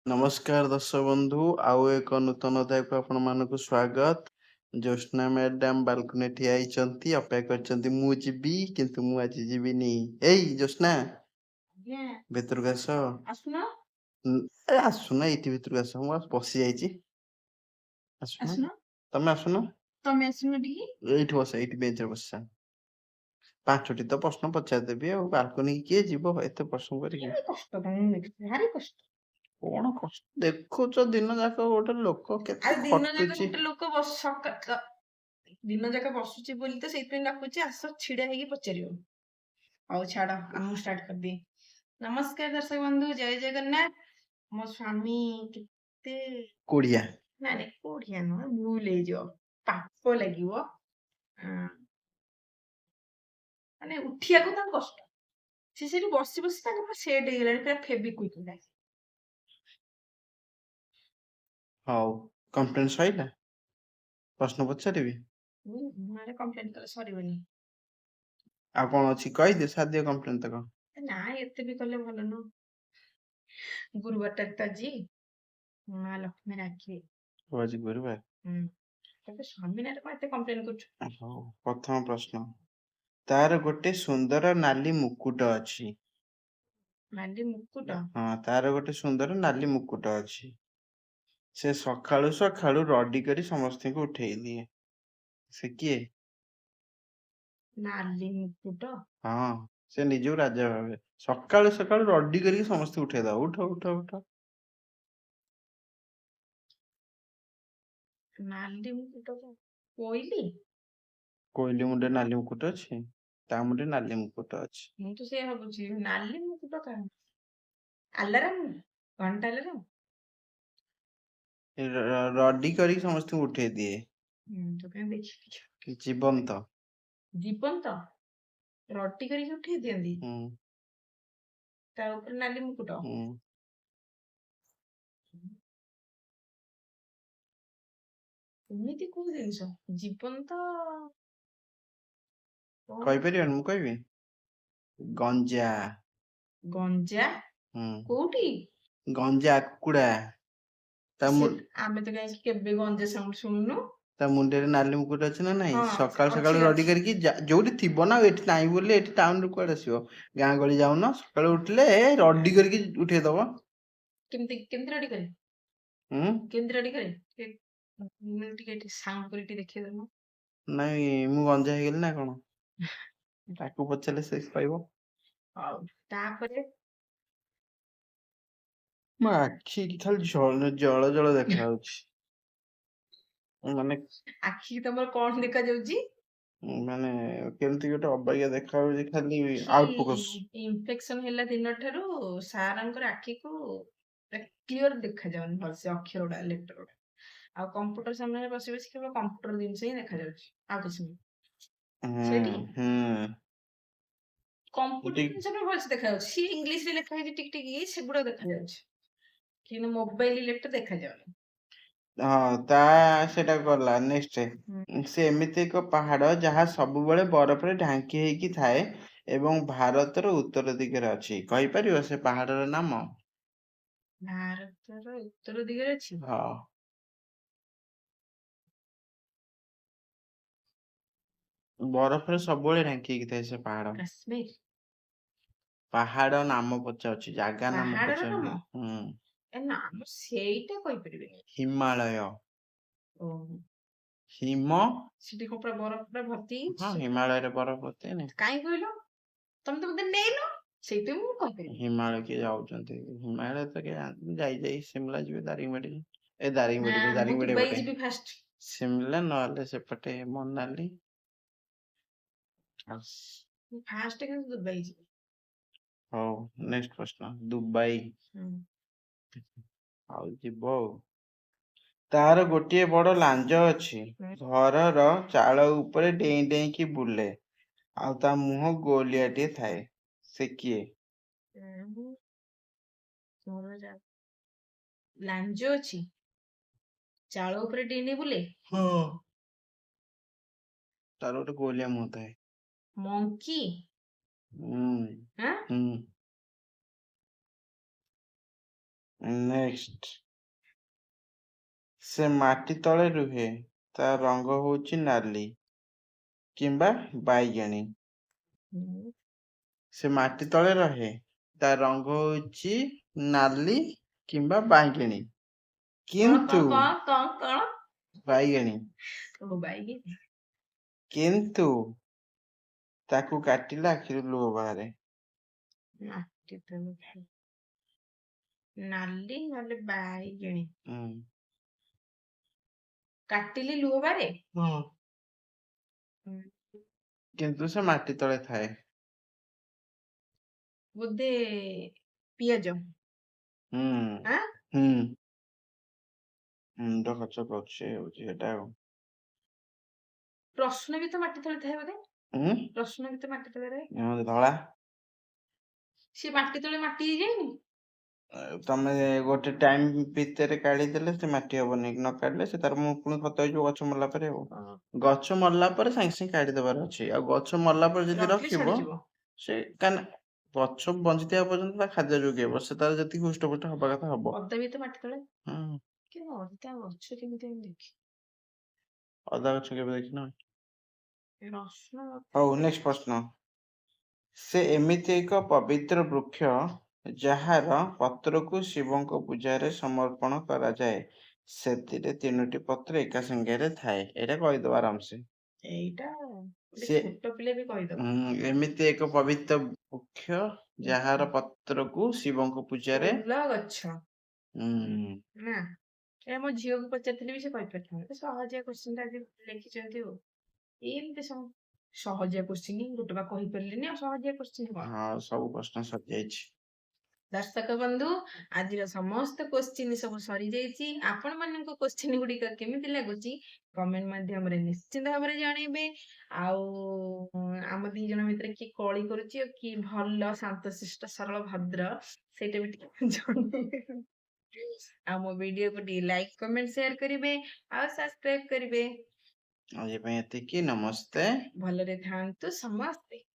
ନମସ୍କାର ଦର୍ଶକ ବନ୍ଧୁ ଆଉ ଏକ ନୂତନ ଅଧ୍ୟାୟକୁ ଆପଣମାନଙ୍କୁ ସ୍ୱାଗତ। ଜ୍ୟୋତ୍ସ୍ନା ମ୍ୟାଡାମ ବାଲକୁନି ଠିଆ ହେଇଛନ୍ତି, ଅପେକ୍ଷା କରିଛନ୍ତି ମୁଁ ଯିବି କିନ୍ତୁ ମୁଁ ଆଜି ଯିବିନି। ଏଇ ଜ୍ୟୋତ୍ସ୍ନା ଆଜ୍ଞା ଭିତରକୁ ଆସ। ଆସୁନ ଆସୁନ ଏଇଠି ଭିତରକୁ ଆସ, ମୁଁ ବସି ଯାଇଛି। ଆସୁନ, ଆସୁନ ତମେ ଆସୁନ। ତମେ ଆସୁନ ଟିକେ। ଏଇଠି ବସ, ଏଇଠି ବେଞ୍ଚରେ ବସିଯା। ପାଞ୍ଚଟି ତ ପ୍ରଶ୍ନ ପଚାରିଦେବି ଆଉ ବାଲକୁନି କିଏ ଯିବ ଏତେ ପ୍ରଶ୍ନ କରିକି। ଭାରି କଷ୍ଟ ତମକୁ ଦେଖୁଛି, ଭାରି କଷ୍ଟ। କଣ କଷ୍ଟ ଦେଖୁଛ ଦିନ ଯାକ ଗୋଟେ ଲୋକ କେତେ ଆରେ ଦିନ ଯାକ ଖଟୁଛି। ଗୋଟେ ଲୋକ ଦିନ ଯାକ ବସୁଛି ବୋଲି ତ ସେଇଥିପାଇଁ ଡାକୁଛି, ଆସ ଛିଡା ହେଇକି ପଚାରିବ। ହଉ ଛାଡ, ମୁଁ ଷ୍ଟାର୍ଟ କରିଦିଏ। ନମସ୍କାର ଦର୍ଶକ ବନ୍ଧୁ, ଜୟ ଜଗନ୍ନାଥ। ମୋ ସ୍ୱାମୀ କେତେ କୋଡିଆ ନାଇଁ ନାଇଁ କୋଢିଆ ନୁହଁ, ଭୁଲ ହେଇଯିବ, ପାପ ଲାଗିବ। ମାନେ ଉଠିବାକୁ ତାଙ୍କୁ କଷ୍ଟ। ସେ ସେଠି ବସି ବସି ତାଙ୍କ ପୁରା ସେଟ୍ ହେଇଗଲାଣି, ପୁରା ଫେବିକ୍ୱିକ୍ ଭଳିଆ। ହଉ କମ୍ପ୍ଲେନ୍ ସଇଲା, ପ୍ରଶ୍ନ ପଚାରିବି। ମାନେ କମ୍ପ୍ଲେନ କଲେ ସରିବନି। ଆଉ କଣ ଅଛି କହିଦେ, ସାରିଦିଅ କମ୍ପ୍ଲେନ୍ ତକ। ନା ଏତେ ବି କଲେ ଭଲ ନୁହଁ। ଗୁରୁବାରଟା ତ ଆଜି, ମା ଲକ୍ଷ୍ମୀ ରାକ୍ଷୀ। ହଉ ଆଜି ଗୁରୁବାର। ତତେ ସ୍ୱାମୀ ନାଁରେ କଣ ଏତେ କମ୍ପ୍ଲେନ କରୁଛୁ? ହଉ ପ୍ରଥମ ପ୍ରଶ୍ନ, ତାର ଗୋଟେ ସୁନ୍ଦର ନାଲି ମୁକୁଟ ଅଛି। ନାଲି ମୁକୁଟ? ହଁ, ତାର ଗୋଟେ ସୁନ୍ଦର ନାଲି ମୁକୁଟ ଅଛି। ସେ ସକାଳୁ ସକାଳୁ ରଡି କରି ସମସ୍ତଙ୍କୁ ଉଠେଇ ଦିଏ। ସେ କିଏ? ନାଲି ମୁକୁଟ? ହଁ, ସେ ନିଜକୁ ରାଜା ଭାବେ। ସକାଳୁ ସକାଳୁ ରଡି କରିକି ସମସ୍ତେ ଉଠେଇଦବ, ଉଠ ଉଠ ଉଠ। ନାଲି ମୁକୁଟ କଣ? କୋଇଲି? କୋଇଲି ମୁଣ୍ଡରେ ନାଲି ମୁକୁଟ ଅଛି? ତା ମୁଣ୍ଡରେ ନାଲି ମୁକୁଟ ଅଛି। ମୁଁ ତ ସେଇଆ ଭାବୁଛି, ନାଲି ମୁକୁଟ କାହାର? ଆଲାରାମ? ଘଣ୍ଟା ଆଲାରାମ? ରଡି କରିକି ସମସ୍ତଙ୍କୁ ଉଠେଇ ଦିଏ। ତ କାହିଁ ଦେଖିନି। ଜୀବନ୍ତ। ଜୀବନ୍ତ? ରଟି କରିକି ଉଠେଇ ଦିଅନ୍ତି? ହୁଁ ତା ଉପରେ ନାଲି ମୁକୁଟ? ହୁଁ। ଏମିତି କୋଉ ଜିନିଷ ଜୀବନ୍ତ? କଣ? କହିପାରିବନି, ମୁଁ କହିବି? ଗଞ୍ଜା। ଗଞ୍ଜା? ହୁଁ, କୋଉଠି? ଗଞ୍ଜା କୁକୁଡା। ତା ସେ ମୁ ଆମେ ତ କାହିଁକି କେବେ ଗଞ୍ଜା ସାଉଣ୍ଡ ଶୁଣୁନୁ। ତା ମୁଣ୍ଡରେ ନାଲି ମୁକୁଟ ଅଛି ନା ନାଇଁ? ହଁ ସକାଳୁ ଅଛି ସକାଳୁ ରଡି ଅଛି। କରିକି ଯୋଉଠି ଥିବ ନା, ଏଠି ନାହିଁ ବୋଲି ଏଠି ଟାଉନରେ କୁଆଡେ ଆସିବ। ଗାଁ ଗହଳି ଯାଉନ, ସକାଳୁ ଉଠିଲେ ରଡି କରିକି ଉଠେଇଦବ। କେମିତି କେମିତି ରଡି କରେ? ହୁଁ। କେମିତି ରଡି କରେ? ଟିକେ ସାଉଣ୍ଡ କରି ଟିକେ ଦେଖେଇ ଦଉନ। ନାଇଁ ମୁଁ ଗଞ୍ଜା ହେଇଗଲି ନା କଣ? ତାକୁ ପଚାରିଲେ ସେ କହିବ। ହଉ ତାପରେ? ମୋ ଆଖି ଖାଲି ଜଳ ଜଳ ଦେଖା ଯାଉଛି। ମାନେ ଆଖିକି ତମର କଣ ଦେଖା ଯାଉଛି? ମାନେ କେମିତି ଗୋଟେ ଅବାଗିଆ ଦେଖା ଯାଉଛି, ଖାଲି ଆଖି ଆଉଟ ଫୋକସ। ଇନଫେକ୍ସନ ହେଲା ଦିନଠାରୁ ସାରଙ୍କର ଆଖିକୁ କ୍ଲିୟର ଦେଖାଯାଉନି ଭଲସେ, ଅକ୍ଷର ଗୁଡା, ଲେଟର ଗୁଡା। ଆଉ କମ୍ପ୍ୟୁଟର ସାମ୍ନାରେ ବସି ବସି କେବଳ କମ୍ପ୍ୟୁଟର ଜିନିଷ ହିଁ ଦେଖାଯାଉଛି, ଆଉ କିଛି ନାହିଁ। ସେଇଠି ହୁଁ। କମ୍ପ୍ୟୁଟର ଠିକ। ଜିନିଷ ଭଲସେ ଦେଖାଯାଉଛି, ସିଏ ଇଂଲିଶରେ ଲେଖା ହେଇଛି ଟିକ ଟିକ, ସେଗୁଡା ଦେଖାଯାଉଛି। କିନ୍ତୁ ମୋବାଇଲ ଲେଟର ଦେଖାଯାଉନି। ହଁ, ସେଟା ଗଲା ନେକ୍ସଟ। ସେ ଏମିତି ଏକ ପାହାଡ ଯାହା ସବୁବେଳେ ବରଫରେ ଢାଙ୍କି ହେଇକି ଥାଏ ଏବଂ ଭାରତର ଉତ୍ତର ଦିଗରେ ଅଛି। କହିପାରିବ ସେ ପାହାଡର ନାମ? ଭାରତର ଉତ୍ତର ଦିଗରେ ଅଛି? ହଁ। ବରଫରେ ସବୁବେଳେ ଢାଙ୍କି ହେଇକି ଥାଏ ସେ ପାହାଡ। କାଶ୍ମୀର? ପାହାଡ ନାମ ପଚାରୁଛି, ଜାଗା ନାମ ପାହାଡର ନାମ? ପଚାରୁନି। ହୁଁ। ଏ ନା ମୁଁ ସେଇଟା କହିପାରିବିନି। ହିମାଳୟ। ଓହୋ। ହିମ ସେଠି କଣ ପୁରା ବରଫ ପୁରା ଭର୍ତ୍ତି ହଁ, ହେଇଛି ସେଠି? ହିମାଳୟରେ ବରଫ ଭର୍ତ୍ତି ନାହିଁ। କାହିଁ କହିଲ? ତମେ ତ ମତେ ନେଇନ, ସେଇଥିପାଇଁ ମୁଁ କହିପାରିବି। ହିମାଳୟ କିଏ ଯାଉଛନ୍ତି? ହିମାଳୟ ତ କିଏ ଯାଇ ସିମଲା ଯିବେ, ଦାରିଙ୍ଗବାଡି। ଏ ନା ଦାରିଙ୍ଗବାଡି ମୁଁ ଦାରିଙ୍ଗବାଡି ଦୁବାଇ ପଟେ ଯିବି ଫାଷ୍ଟ। ସିମଲା, ନହେଲେ ସେପଟେ ମନାଲି। ମୁଁ ଫାଷ୍ଟ କିନ୍ତୁ ଦୁବାଇ ଯିବି। ହଉ ନେକ୍ସଟ ପ୍ରଶ୍ନ, ଦୁବାଇ। ହୁଁ। ଆଉ ଯିବ ଆଉ। ତାର ଗୋଟିଏ ବଡ ଲାଞ୍ଜ ଅଛି। ଘରର ଚାଳ ଉପରେ ଡେଇଁ ଡେଇଁକି ବୁଲେ। ଆଉ ତା ମୁହଁ ଗୋଲିଆଟିଏ ଥାଏ। ସେ କିଏ? ଲାଞ୍ଜ ଅଛି, ଚାଳ ଉପରେ ଡେଇଁ ଡେଇଁ ବୁଲେ। ହଁ। ତାର ଗୋଟେ ଗୋଲିଆ ମୁହଁ ଥାଏ। ମଙ୍କି? ହୁଁ ଆଁ ହୁଁ। ନେକ୍ସଟ ସେ ମାଟି ତଳେ ରୁହେ ତା ରଙ୍ଗ ହଉଛି ନାଲି କିମ୍ବା ବାଇଗଣୀ। ହୁଁ। ସେ ମାଟି ତଳେ ରହେ ତା ରଙ୍ଗ ହଉଛି ନାଲି କିମ୍ବା ବାଇଗଣୀ କଣ କିନ୍ତୁ କଣ ବାଇଗଣୀ ଓ ବାଇଗିନି। କିନ୍ତୁ ତାକୁ କାଟିଲେ ଆଖିରୁ ଲୁହ ବାହାରେ। ମାଟି ତଳେ ଥାଏ। ନାଲି ନହେଲେ ବାଇଗିଣୀ। ହୁଁ। କାଟିଲେ ଲୁହ ବାହାରେ। ହଁ। ହୁଁ। କିନ୍ତୁ ସେ ମାଟି ତଳେ ଥାଏ। ବୋଧେ ପିଆଜ। ହୁଁ ଆଁ ହୁଁ ମୁଣ୍ଡ ଖର୍ଚ୍ଚ କରୁଛି ହଉଛି ଏଟା ଆଉ। ରସୁଣ ବି ତ ମାଟି ତଳେ ଥାଏ ବୋଧେ। ହୁଁ ରସୁଣ ବି ତ ମାଟି ତଳେ ରହେ। ଧଳା। ସେ ମାଟି ତଳେ ମାଟି ହେଇଯାଇନି। ତମେ ଗୋଟେ ଟାଇମ ଭିତରେ କାଢିଦେଲେ ସେ ମାଟି ହବନି ନ କାଢିଲେ ସେ ତାର ମୁଁ ପୁଣି ଖତ ହେଇଯିବ ଗଛ ମରିଲା ପରେ ଆଉ। ହଁ। ଗଛ ମରିଲା ପରେ ସାଙ୍ଗେ ସାଙ୍ଗେ କାଢିଦବାର ଅଛି ଆଉ ଗଛ ମରିଲା ପରେ ଯଦି ରଖିଲେ ରଖିବ ଛାଡିଯିବ। ସେ କାହିଁକି ଗଛ ବଞ୍ଚିଥିବା ପର୍ଯ୍ୟନ୍ତ ତା ଖାଦ୍ୟ ଯୋଗେଇବ ସେ ତାର ଯେତିକି ହୃଷ୍ଟପୃଷ୍ଟ ହବା କଥା ହବ। ଅଦା ବି ତ ମାଟି ତଳେ। ହୁଁ କିନ୍ତୁ ଅଦା ଗଛ କେମିତି ମୁଁ ଦେଖି। ଅଦା ଗଛ କେବେ ଦେଖିନ? ରସୁଣ ହଉ ଗଛ ନେକ୍ସଟ ଦେଖିଛି। ପ୍ରଶ୍ନ। ସେ ଏମିତି ଏକ ପବିତ୍ର ବୃକ୍ଷ ଯାହାର ପତ୍ରକୁ ଶିବଙ୍କ ପୂଜାରେ ସମର୍ପଣ କରାଯାଏ। ସେଥିରେ 3ଟି ପତ୍ର ଏକା ସାଙ୍ଗରେ ଥାଏ। ଏଇଟା କହିଦବ ଆରାମସେ। ଏଇଟା ଗୋଟେ ସେ ଛୋଟ ପିଲା ବି କହିଦବ। ଏମିତି ଏକ ପବିତ୍ର ବୃକ୍ଷ ଯାହାର ପତ୍ରକୁ ଶିବଙ୍କ ପୂଜାରେ ଫୁଲ ଗଛ ହୁଁ ନା। ଏ ମୋ ଝିଅକୁ ପଚାରିଥିଲି ବି ସେ କହିପାରିଥାନ୍ତା। ସହଜିଆ କୋଶ୍ଚିନ୍ ଟା ଆଜି ଲେଖିଛନ୍ତି ଆଉ। ଏମିତି ସହଜିଆ କୋଶ୍ଚିନ୍ ଗୋଟେ ବା କହିପାରିଲିନି ଆଉ ସହଜିଆ କୋଶ୍ଚିନ୍ କଣ। ହଁ ସବୁ ପ୍ରଶ୍ନ ସରିଯାଇଛି। ଦର୍ଶକ ବନ୍ଧୁ ଆଜିର ସମସ୍ତ କୋଶ୍ଚିନ୍ ସବୁ ସରିଯାଇଛି। ଆପଣ ମାନଙ୍କ କୋଶ୍ଚିନ୍ ଗୁଡିକ କେମିତି ଲାଗୁଛି କମେଣ୍ଟ ମାଧ୍ୟମରେ ନିଶ୍ଚିନ୍ତ ଭାବରେ ଜଣେଇବେ। ଆଉ ଆମ ଦି ଜଣ ଭିତରେ କିଏ କଳି କରୁଛି ଆଉ କିଏ ଭଲ ଶାନ୍ତଶିଷ୍ଟ ସରଳ ଭଦ୍ର ସେଇଟା ବି ଟିକେ ଜଣେଇବେ। ଆଉ ମୋ ଭିଡିଓକୁ ଟିକେ ଲାଇକ୍ କମେଣ୍ଟ ସେୟାର କରିବେ ଆଉ ସବସ୍କ୍ରାଇବ କରିବେ। ଆଜି ପାଇଁ ଏତିକି ନମସ୍ତେ। ଭଲରେ ଥାଆନ୍ତୁ ସମସ୍ତେ।